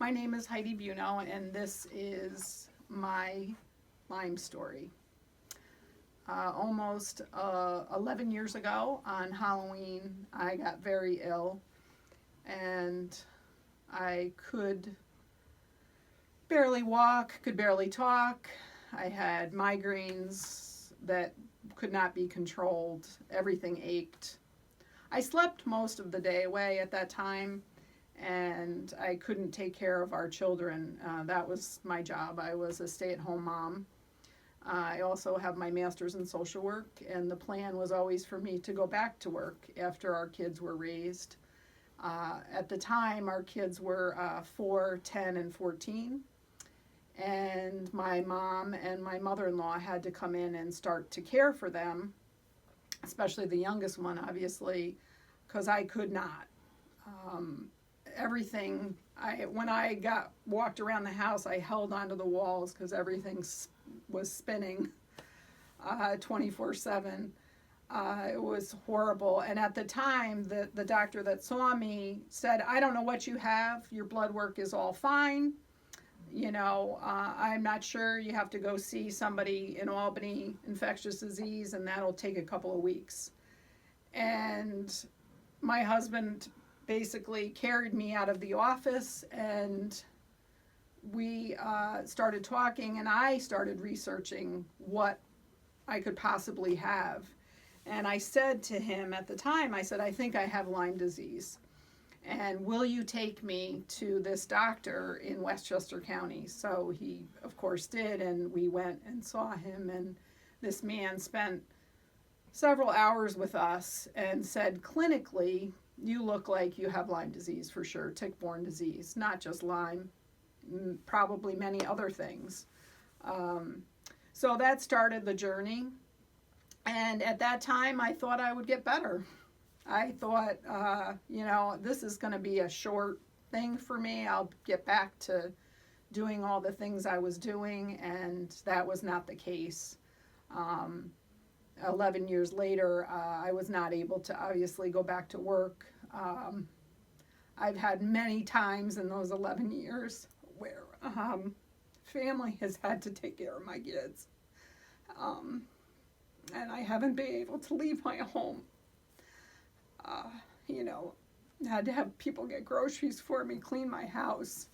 My name is Heidi Buno, and this is my Lyme story. Almost 11 years ago on Halloween, I got very ill, and I could barely walk, could barely talk. I had migraines that could not be controlled. Everything ached. I slept most of the day away at that time, and I couldn't take care of our children. That was my job. I was a stay-at-home mom. I also have my master's in social work, and the plan was always for me to go back to work after our kids were raised. At the time, our kids were 4, 10, and 14, and my mom and my mother-in-law had to come in and start to care for them, especially the youngest one, obviously, because I could not. Everything, when I walked around the house, I held onto the walls because everything was spinning 24/7. It was horrible. And at the time, the doctor that saw me said, "I don't know what you have. Your blood work is all fine. I'm not sure. You have to go see somebody in Albany, infectious disease, and that'll take a couple of weeks." And my husband basically carried me out of the office, and we started talking, and I started researching what I could possibly have. And I said to him at the time, I said, "I think I have Lyme disease. And will you take me to this doctor in Westchester County?" So he, of course, did, and we went and saw him, and this man spent several hours with us and said, clinically, you look like you have Lyme disease for sure, tick-borne disease, not just Lyme, probably many other things. So that started the journey, and at that time, I thought I would get better. I thought, this is going to be a short thing for me. I'll get back to doing all the things I was doing, and that was not the case. 11 years later, I was not able to obviously go back to work. I've had many times in those 11 years where family has had to take care of my kids. And I haven't been able to leave my home. Had to have people get groceries for me, clean my house,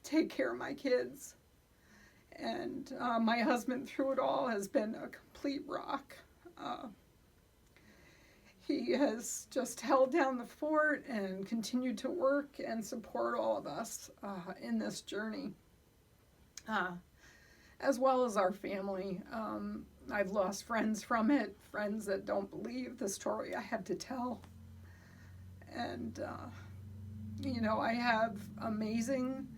take care of my kids. And my husband, through it all, has been a complete rock. He has just held down the fort and continued to work and support all of us in this journey, as well as our family. I've lost friends from it, friends that don't believe the story I have to tell. And, I have amazing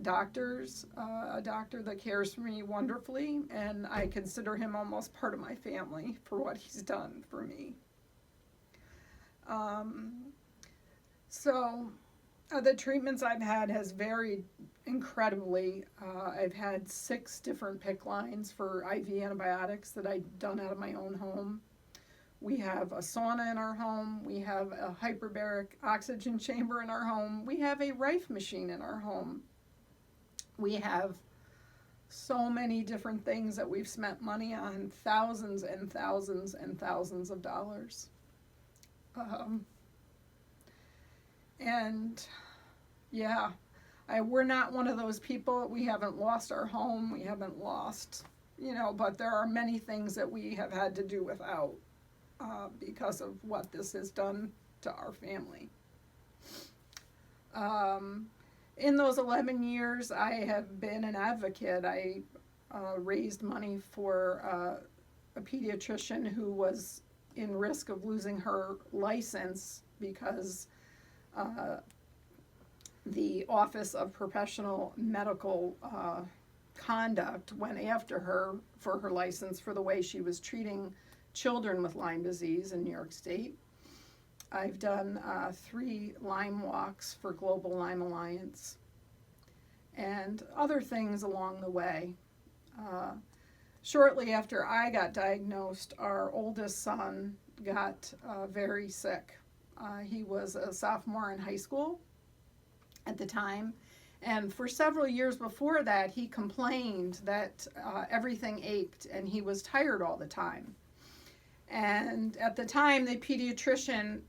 doctors, a doctor that cares for me wonderfully, and I consider him almost part of my family for what he's done for me. The treatments I've had has varied incredibly. I've had 6 different PICC lines for IV antibiotics that I've done out of my own home. We have a sauna in our home. We have a hyperbaric oxygen chamber in our home. We have a Rife machine in our home. We have so many different things that we've spent money on, thousands and thousands and thousands of dollars. We're not one of those people. We haven't lost our home. We haven't lost, but there are many things that we have had to do without because of what this has done to our family. In those 11 years, I have been an advocate. I raised money for a pediatrician who was in risk of losing her license because the Office of Professional Medical Conduct went after her for her license for the way she was treating children with Lyme disease in New York State. I've done 3 Lyme walks for Global Lyme Alliance and other things along the way. Shortly after I got diagnosed, our oldest son got very sick. He was a sophomore in high school, at the time. And for several years before that, he complained that everything ached and he was tired all the time. And at the time, the pediatrician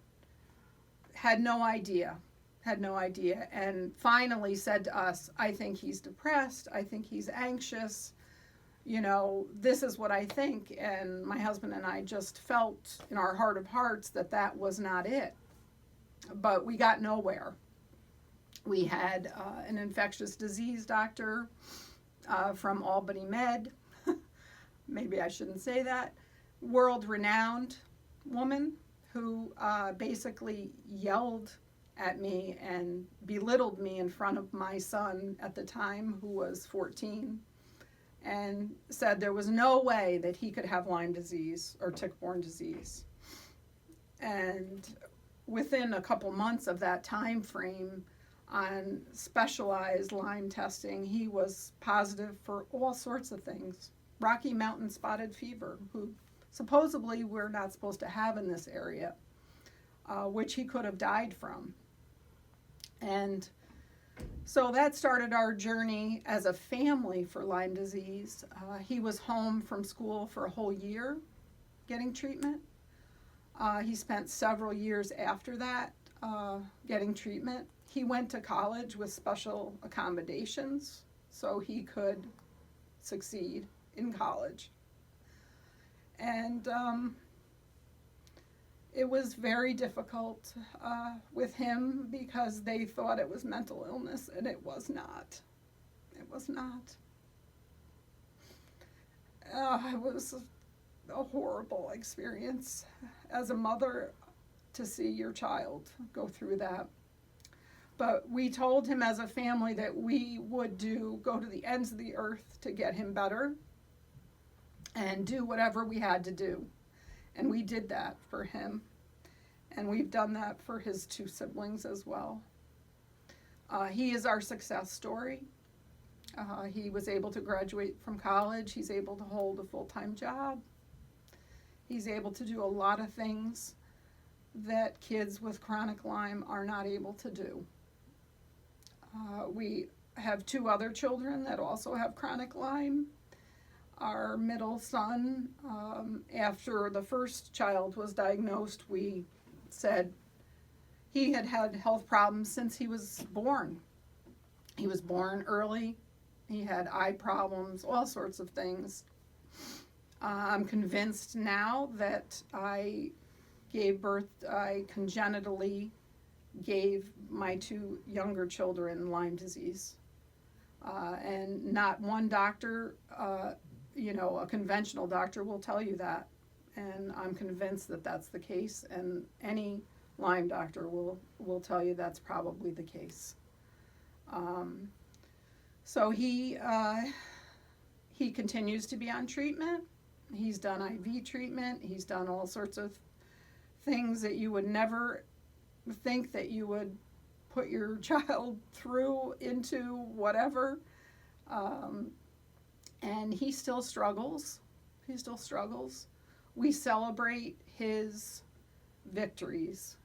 had no idea, and finally said to us, I think he's depressed, I think he's anxious, this is what I think. And my husband and I just felt in our heart of hearts that that was not it. But we got nowhere. We had an infectious disease doctor from Albany Med, maybe I shouldn't say that, world-renowned woman who basically yelled at me and belittled me in front of my son at the time, who was 14, and said there was no way that he could have Lyme disease or tick-borne disease. And within a couple months of that time frame, on specialized Lyme testing, he was positive for all sorts of things. Rocky Mountain spotted fever, who supposedly we're not supposed to have in this area, which he could have died from. And so that started our journey as a family for Lyme disease. He was home from school for a whole year getting treatment. He spent several years after that getting treatment. He went to college with special accommodations so he could succeed in college. And it was very difficult with him because they thought it was mental illness, and it was not. It was not. It was a horrible experience as a mother to see your child go through that. But we told him as a family that we would go to the ends of the earth to get him better and do whatever we had to do. And we did that for him. And we've done that for his two siblings as well. He is our success story. He was able to graduate from college. He's able to hold a full-time job. He's able to do a lot of things that kids with chronic Lyme are not able to do. We have two other children that also have chronic Lyme. Our middle son, after the first child was diagnosed, we said he had had health problems since he was born. He was born early. He had eye problems, all sorts of things. I'm convinced now that I congenitally gave my two younger children Lyme disease. And not one doctor, a conventional doctor will tell you that. And I'm convinced that that's the case, and any Lyme doctor will tell you that's probably the case. So he continues to be on treatment. He's done IV treatment. He's done all sorts of things that you would never think that you would put your child through into whatever. And he still struggles. We celebrate his victories.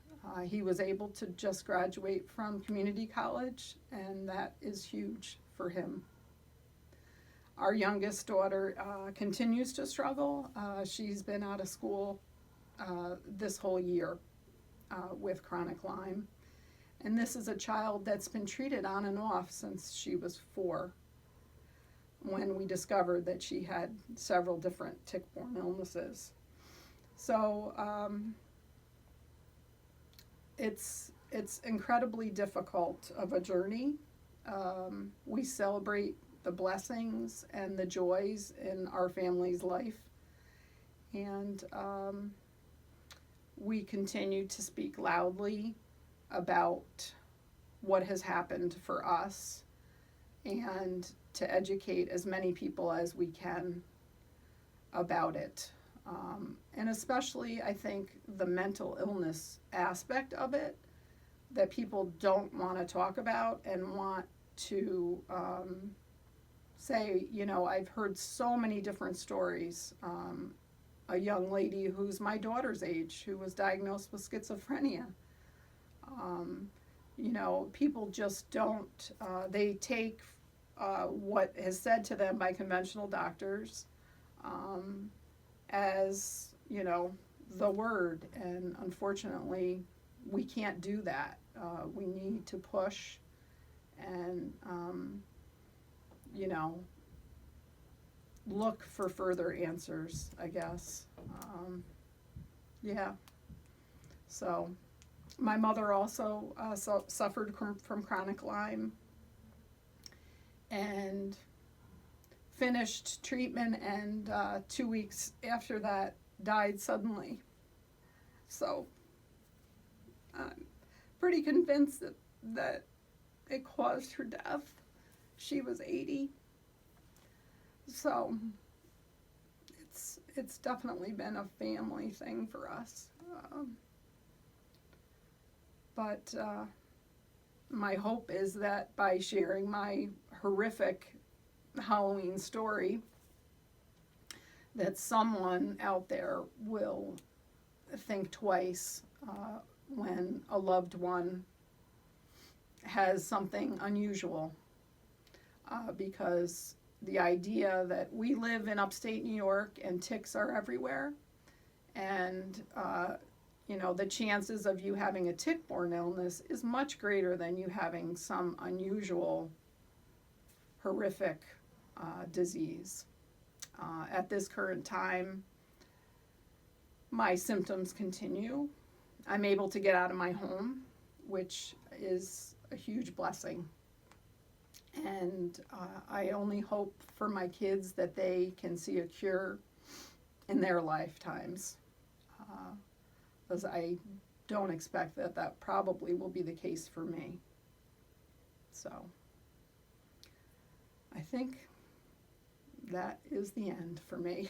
He was able to just graduate from community college, and that is huge for him. Our youngest daughter continues to struggle. She's been out of school this whole year with chronic Lyme. And this is a child that's been treated on and off since she was 4, when we discovered that she had several different tick-borne illnesses. So it's incredibly difficult of a journey. We celebrate the blessings and the joys in our family's life, and we continue to speak loudly about what has happened for us and to educate as many people as we can about it. And especially, I think, the mental illness aspect of it that people don't want to talk about and want to say, I've heard so many different stories. A young lady who's my daughter's age who was diagnosed with schizophrenia. you know, people just don't, they take what is said to them by conventional doctors as, you know, the word. And unfortunately, we can't do that. We need to push and, you know, look for further answers, I guess. Yeah. So, my mother also suffered from chronic Lyme and finished treatment, and 2 weeks after that died suddenly. So I'm pretty convinced that it caused her death. She was 80. So it's definitely been a family thing for us. But my hope is that by sharing my horrific Halloween story, that someone out there will think twice when a loved one has something unusual, because the idea that we live in upstate New York and ticks are everywhere, and you know, the chances of you having a tick-borne illness is much greater than you having some unusual, horrific disease. At this current time, my symptoms continue. I'm able to get out of my home, which is a huge blessing. And I only hope for my kids that they can see a cure in their lifetimes, because I don't expect that probably will be the case for me. So I think that is the end for me.